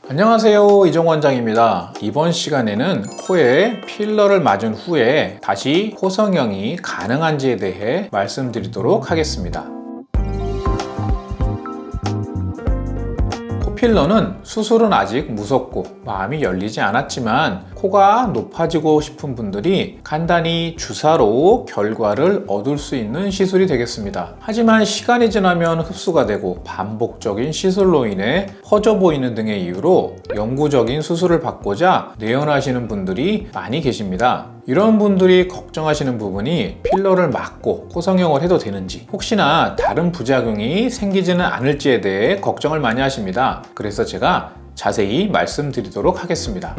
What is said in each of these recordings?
안녕하세요, 이종 원장입니다. 이번 시간에는 코에 필러를 맞은 후에 다시 코 성형이 가능한지에 대해 말씀드리도록 하겠습니다. 필러는 수술은 아직 무섭고 마음이 열리지 않았지만 코가 높아지고 싶은 분들이 간단히 주사로 결과를 얻을 수 있는 시술이 되겠습니다. 하지만 시간이 지나면 흡수가 되고 반복적인 시술로 인해 퍼져 보이는 등의 이유로 영구적인 수술을 받고자 내연하시는 분들이 많이 계십니다. 이런 분들이 걱정하시는 부분이 필러를 맞고 코 성형을 해도 되는지, 혹시나 다른 부작용이 생기지는 않을지에 대해 걱정을 많이 하십니다. 그래서 제가 자세히 말씀드리도록 하겠습니다.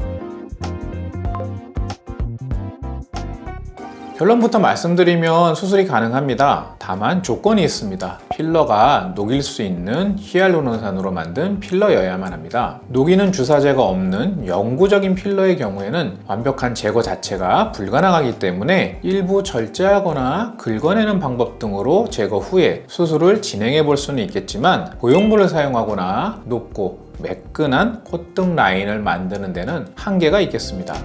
결론부터 말씀드리면 수술이 가능합니다. 다만 조건이 있습니다. 필러가 녹일 수 있는 히알루론산으로 만든 필러여야만 합니다. 녹이는 주사제가 없는 영구적인 필러의 경우에는 완벽한 제거 자체가 불가능하기 때문에 일부 절제하거나 긁어내는 방법 등으로 제거 후에 수술을 진행해 볼 수는 있겠지만, 고용물을 사용하거나 높고 매끈한 콧등 라인을 만드는 데는 한계가 있겠습니다.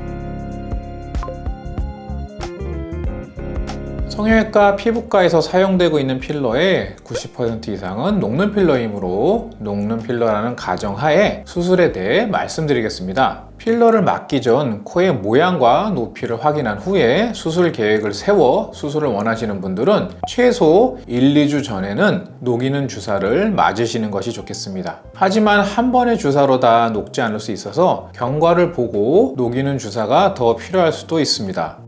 성형외과 피부과에서 사용되고 있는 필러의 90% 이상은 녹는 필러이므로 녹는 필러라는 가정하에 수술에 대해 말씀드리겠습니다. 필러를 맞기 전 코의 모양과 높이를 확인한 후에 수술 계획을 세워 수술을 원하시는 분들은 최소 1, 2주 전에는 녹이는 주사를 맞으시는 것이 좋겠습니다. 하지만 한 번의 주사로 다 녹지 않을 수 있어서 경과를 보고 녹이는 주사가 더 필요할 수도 있습니다.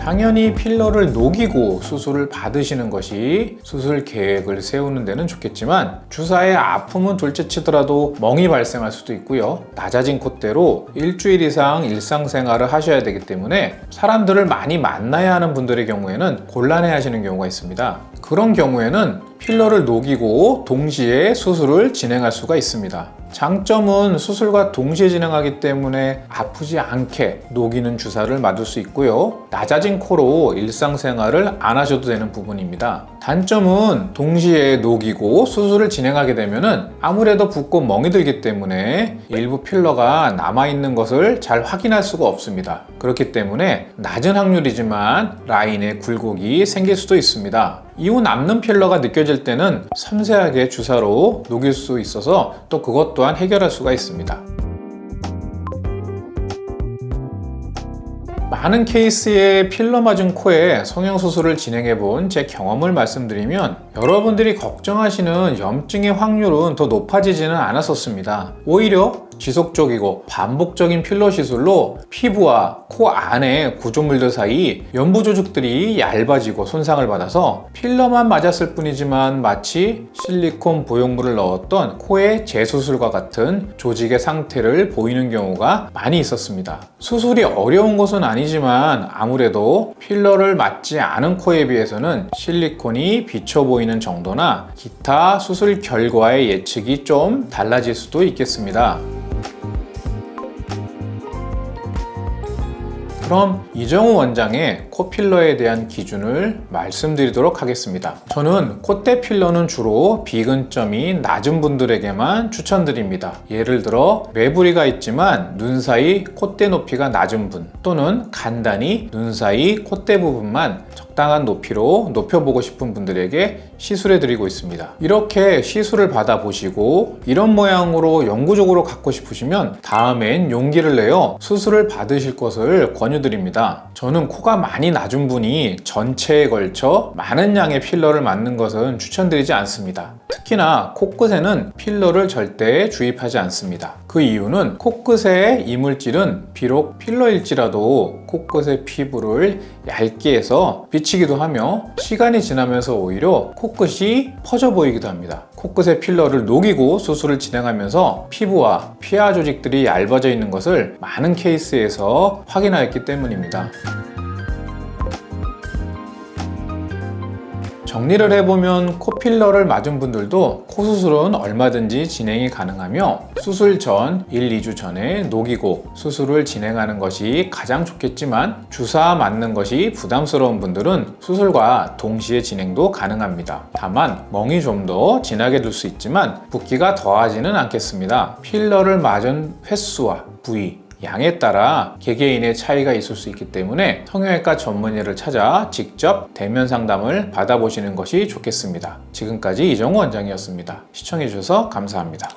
당연히 필러를 녹이고 수술을 받으시는 것이 수술 계획을 세우는 데는 좋겠지만, 주사의 아픔은 둘째치더라도 멍이 발생할 수도 있고요. 낮아진 콧대로 일주일 이상 일상생활을 하셔야 되기 때문에 사람들을 많이 만나야 하는 분들의 경우에는 곤란해 하시는 경우가 있습니다. 그런 경우에는 필러를 녹이고 동시에 수술을 진행할 수가 있습니다. 장점은 수술과 동시에 진행하기 때문에 아프지 않게 녹이는 주사를 맞을 수 있고요. 낮아진 코로 일상생활을 안 하셔도 되는 부분입니다. 단점은 동시에 녹이고 수술을 진행하게 되면 아무래도 붓고 멍이 들기 때문에 일부 필러가 남아있는 것을 잘 확인할 수가 없습니다. 그렇기 때문에 낮은 확률이지만 라인에 굴곡이 생길 수도 있습니다. 이후 남는 필러가 느껴질 때는 섬세하게 주사로 녹일 수 있어서 또 그것 또한 해결할 수가 있습니다. 많은 케이스의 필러 맞은 코에 성형수술을 진행해 본 제 경험을 말씀드리면, 여러분들이 걱정하시는 염증의 확률은 더 높아지지는 않았었습니다. 오히려 지속적이고 반복적인 필러 시술로 피부와 코 안의 구조물들 사이 연부 조직들이 얇아지고 손상을 받아서 필러만 맞았을 뿐이지만 마치 실리콘 보형물을 넣었던 코의 재수술과 같은 조직의 상태를 보이는 경우가 많이 있었습니다. 수술이 어려운 것은 아니지만 아무래도 필러를 맞지 않은 코에 비해서는 실리콘이 비쳐 보이는 정도나 기타 수술 결과의 예측이 좀 달라질 수도 있겠습니다. 그럼 이정우 원장의 코필러에 대한 기준을 말씀드리도록 하겠습니다. 저는 콧대 필러는 주로 비근점이 낮은 분들에게만 추천드립니다. 예를 들어 매부리가 있지만 눈 사이 콧대 높이가 낮은 분, 또는 간단히 눈 사이 콧대 부분만 적당한 높이로 높여보고 싶은 분들에게 시술해 드리고 있습니다. 이렇게 시술을 받아보시고 이런 모양으로 영구적으로 갖고 싶으시면 다음엔 용기를 내어 수술을 받으실 것을 권유드립니다. 저는 코가 많이 낮은 분이 전체에 걸쳐 많은 양의 필러를 맞는 것은 추천드리지 않습니다. 특히나 코끝에는 필러를 절대 주입하지 않습니다. 그 이유는 코끝의 이물질은 비록 필러일지라도 코끝의 피부를 얇게 해서 비치기도 하며 시간이 지나면서 오히려 코끝이 퍼져 보이기도 합니다. 코끝의 필러를 녹이고 수술을 진행하면서 피부와 피하 조직들이 얇아져 있는 것을 많은 케이스에서 확인하였기 때문입니다. 정리를 해보면 코필러를 맞은 분들도 코 수술은 얼마든지 진행이 가능하며 수술 전 1, 2주 전에 녹이고 수술을 진행하는 것이 가장 좋겠지만 주사 맞는 것이 부담스러운 분들은 수술과 동시에 진행도 가능합니다. 다만 멍이 좀 더 진하게 둘 수 있지만 붓기가 더하지는 않겠습니다. 필러를 맞은 횟수와 부위, 양에 따라 개개인의 차이가 있을 수 있기 때문에 성형외과 전문의를 찾아 직접 대면 상담을 받아보시는 것이 좋겠습니다. 지금까지 이정우 원장이었습니다. 시청해주셔서 감사합니다.